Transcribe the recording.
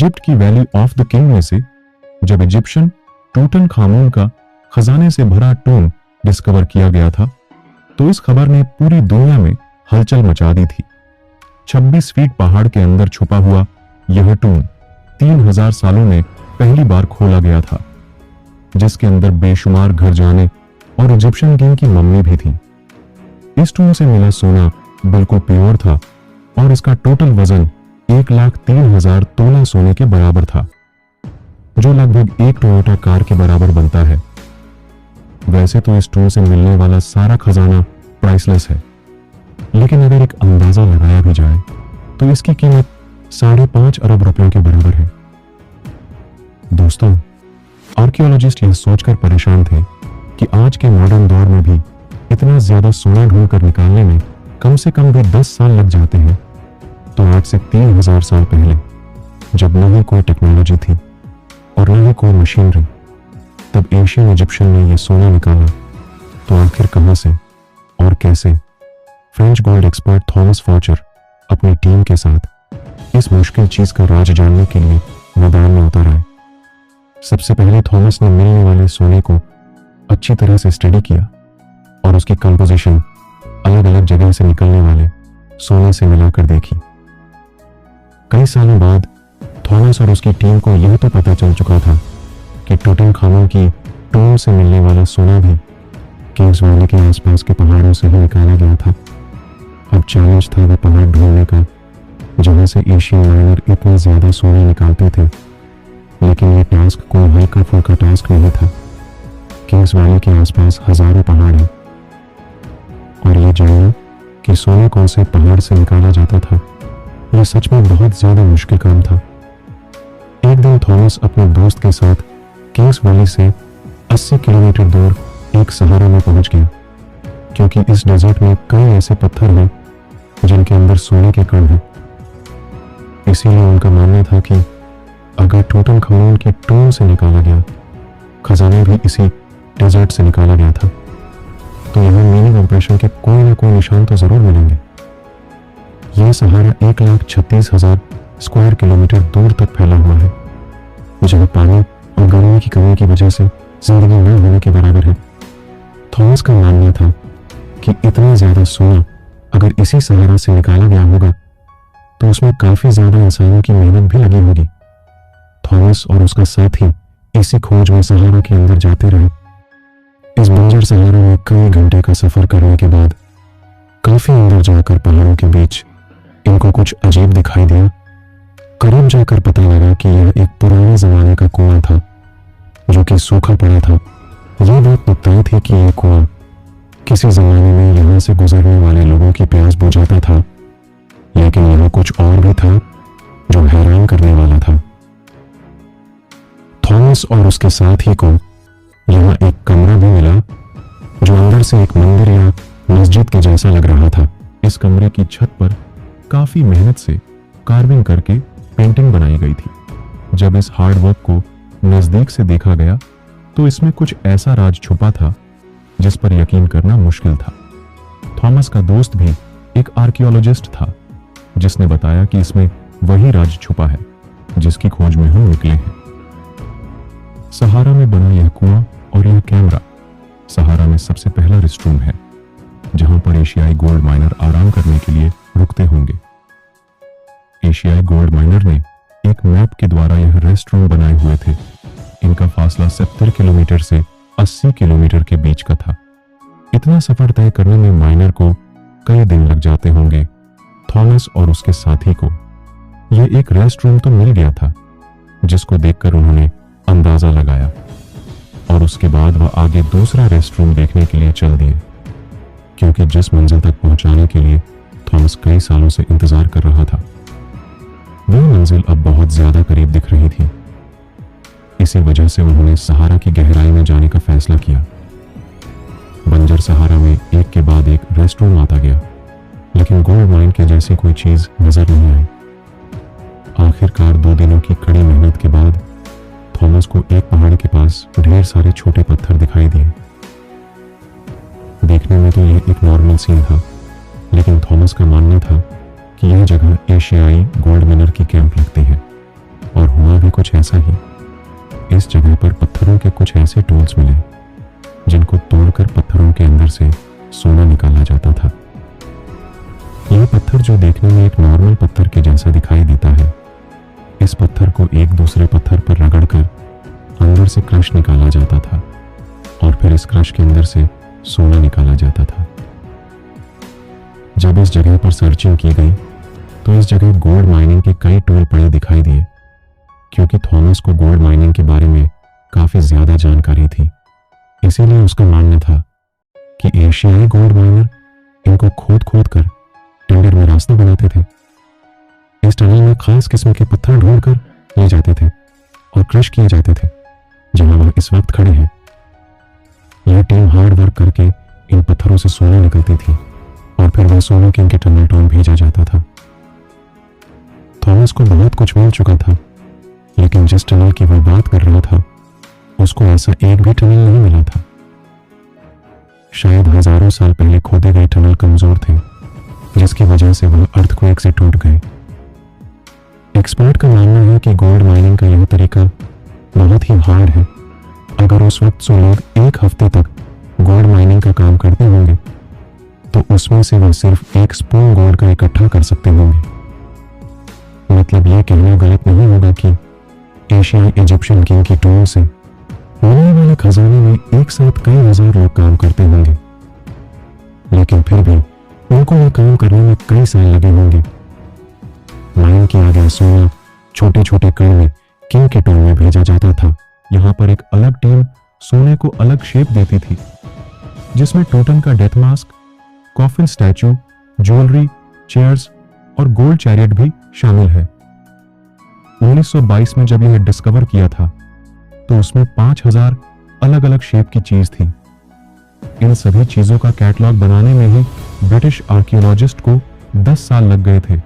Egypt की valley of the king में से जब इजिप्शियन टूटनखामुन का खजाने से भरा टूम डिस्कवर किया गया था तो इस खबर ने पूरी दुनिया में हलचल मचा दी थी। 26 फीट पहाड़ के अंदर छुपा हुआ यह टूम 3000 सालों में पहली बार खोला गया था, जिसके अंदर बेशुमार घर जाने और इजिप्शियन किंग की मम्मी भी थी। इस टूम से मिला सोना बिल्कुल प्योर था और इसका टोटल वजन 1,03,000 तोला सोने के बराबर था, जो लगभग एक टोयोटा कार के बराबर बनता है। वैसे तो इस टूम से मिलने वाला सारा खजाना प्राइसलेस है, लेकिन अगर एक अंदाजा लगाया भी जाए तो इसकी कीमत 5.5 अरब रुपयों के बराबर है। दोस्तों, आर्कियोलॉजिस्ट यह सोचकर परेशान थे कि आज के मॉडर्न दौर में भी इतना ज्यादा सोना ढूंढकर निकालने में कम से कम भी 10 साल लग जाते हैं, तो आज से 3000 साल पहले, जब न ही कोई टेक्नोलॉजी थी और न ही कोई मशीनरी, तब एशियन इजिप्शियन ने यह सोना निकाला तो आखिर कहां से और कैसे? फ्रेंच गोल्ड एक्सपर्ट थॉमस फॉर्चर अपनी टीम के साथ इस मुश्किल चीज का राज जानने के लिए मैदान में उतर आए। सबसे पहले थॉमस ने मिलने वाले सोने को अच्छी तरह से स्टडी किया और उसकी कंपोजिशन अलग अलग जगह से निकलने वाले सोने से मिलाकर देखी। कई सालों बाद थॉमस और उसकी टीम को यह तो पता चल चुका था कि टूटनखामुन की टूम से मिलने वाला सोना भी केव्स वैली के आसपास के पहाड़ों से ही निकाला गया था। अब चैलेंज था वह पहाड़ ढूंढने का जहां से एशियन माइनर इतना ज्यादा सोना निकालते थे, लेकिन यह टास्क कोई हल्का फुल्का टास्क नहीं था। केव्स वैली के आसपास हजारों पहाड़ हैं और यह जानना कि सोना कौन से पहाड़ से निकाला जाता था, यह सच में बहुत ज्यादा मुश्किल काम था। एक दिन थॉमस अपने दोस्त के साथ केव्स वैली से 80 किलोमीटर दूर एक सहारा में पहुंच गया, क्योंकि इस डेजर्ट में कई ऐसे पत्थर हैं जिनके अंदर सोने के कण हैं। इसीलिए उनका मानना था कि अगर टूटनखामुन की टूम से निकाला गया खजाना भी इसी डेजर्ट से निकाला गया था, तो यहाँ मीनिंग इंप्रेशन के कोई ना कोई निशान तो जरूर मिलेंगे। यह सहारा 1,36,000 स्क्वायर किलोमीटर दूर तक फैला हुआ है, जहाँ पानी और गर्मी की कमी की वजह से जिंदगी न होने के बराबर है। थॉमस का मानना था कि इतना ज्यादा सोना अगर इसी सहारा से निकाला गया होगा तो उसमें काफी ज्यादा इंसानों की मेहनत भी लगी होगी। थॉमस और उसका साथी इसी खोज में सहारा के अंदर जाते रहे। इस बंजर सहारा में कई घंटे का सफर करने के बाद काफी अंदर जाकर पहाड़ों के बीच इनको कुछ अजीब दिखाई दिया। करीब जाकर पता लगा कि यह एक पुराने जमाने का कुआं था जो कि सूखा पड़ा था। यह बात बताई थी कि यह कुआं किसी जमाने में यहाँ से गुजरने वाले लोगों की प्यास बुझाता था, लेकिन यहाँ कुछ और भी था जो हैरान करने वाला था। थॉमस और उसके साथी को यहाँ एक कमरा भी मिला जो अंदर से एक मंदिर या मस्जिद के जैसा लग रहा था। इस कमरे की छत पर काफी मेहनत से कार्विंग करके पेंटिंग बनाई गई थी। जब इस हार्ड वर्क को नजदीक से देखा गया तो इसमें कुछ ऐसा राज छुपा था जिस पर यकीन करना मुश्किल था। थॉमस का दोस्त भी एक आर्कियोलॉजिस्ट था जिसने बताया कि इसमें वही राज छुपा है जिसकी खोज में हम निकले हैं। सहारा में बना यह कुआं और यह कैमरा सहारा में सबसे पहला रेस्टरूम है जहां पर एशियाई गोल्ड माइनर आराम करने के लिए रुकते होंगे। एशियाई गोल्ड माइनर ने एक मैप के द्वारा यह रेस्टरूम बनाए हुए थे। इनका फासला 70 किलोमीटर से 80 किलोमीटर के बीच का था। इतना सफर तय करने में माइनर को कई दिन लग जाते होंगे। थॉमस और उसके साथी को यह एक रेस्टरूम तो मिल गया था जिसको देखकर उन्होंने अंदाजा लगाया और उसके बाद वह आगे दूसरा रेस्टरूम देखने के लिए चल दिए, क्योंकि जिस मंजिल तक पहुंचाने के लिए थॉमस कई सालों से इंतजार कर रहा था वह मंजिल अब बहुत ज्यादा करीब दिख रही थी। इसी वजह से उन्होंने सहारा की गहराई में जाने का फैसला किया। बंजर सहारा में एक के बाद एक रेस्टरूम आता गया, लेकिन गोल्ड माइन के जैसी कोई चीज नजर नहीं आई। आखिरकार 2 दिनों की कड़ी मेहनत के बाद थॉमस को एक पहाड़ के पास ढेर सारे छोटे पत्थर दिखाई दिए। देखने में तो यह एक नॉर्मल सीन था, लेकिन थॉमस का मानना था कि यह जगह एशियाई गोल्ड माइनर की कैंप लगती है और कुछ ऐसा ही। इस जगह पर पत्थरों के कुछ ऐसे टूल्स मिले जिनको तोड़कर पत्थरों के अंदर से सोना निकाला जाता था। यह पत्थर जो देखने में एक नॉर्मल पत्थर के जैसा दिखाई देता है, इस पत्थर को एक दूसरे पत्थर पर रगड़कर अंदर से क्रश निकाला जाता था और फिर इस क्रश के अंदर से सोना निकाला जाता था। जब इस जगह पर सर्चिंग की गई तो इस जगह गोल्ड माइनिंग के कई टूल पड़े दिखाई दिए, क्योंकि थॉमस को गोल्ड माइनिंग के बारे में काफी ज्यादा जानकारी थी। इसीलिए उसका मानना था कि एशियाई गोल्ड माइनर इनको खोद खोद कर टेंडर में रास्ता बनाते थे। इस टनल में खास किस्म के पत्थर ढूंढकर ले जाते थे और क्रश किए जाते थे, जहां वह इस वक्त खड़े हैं। यह टीम हार्ड वर्क करके इन पत्थरों से सोना निकलती थी और फिर वह सोना किंग के टनल टाउन भेजा जाता था। थॉमस को बहुत कुछ मिल चुका था, लेकिन जिस टनल की वह बात कर रहा था उसको ऐसा एक भी टनल नहीं मिला था। शायद हजारों साल पहले खोदे गए टनल कमजोर थे, जिसकी वजह से वह अर्थक्वेक से टूट गए। एक्सपर्ट का मानना है कि गोल्ड माइनिंग का यह तरीका बहुत ही हार्ड है। अगर उस वक्त 100 लोग एक हफ्ते तक गोल्ड माइनिंग का काम करते होंगे तो उसमें से वह सिर्फ एक स्पून गोल्ड का इकट्ठा कर सकते होंगे। मतलब यह कहना गलत नहीं होगा कि एशियाई इजिप्शियन किंग की टूम से मिलने वाले खजाने में एक साथ कई हजार लोग काम करते होंगे, लेकिन फिर भी उनको यह काम करने में कई साल लगे होंगे। माइन किया गया सोना छोटे छोटे कण में किंग के टूम में भेजा जाता था। यहाँ पर एक अलग टीम सोने को अलग शेप देती थी, जिसमें टोटन का death mask, coffin statue, jewellery, chairs और गोल्ड चैरियट भी शामिल है। 1922 में जब यह डिस्कवर किया था तो उसमें 5000 अलग अलग शेप की चीज थी। इन सभी चीजों का कैटलॉग बनाने में ही ब्रिटिश आर्कियोलॉजिस्ट को 10 साल लग गए थे।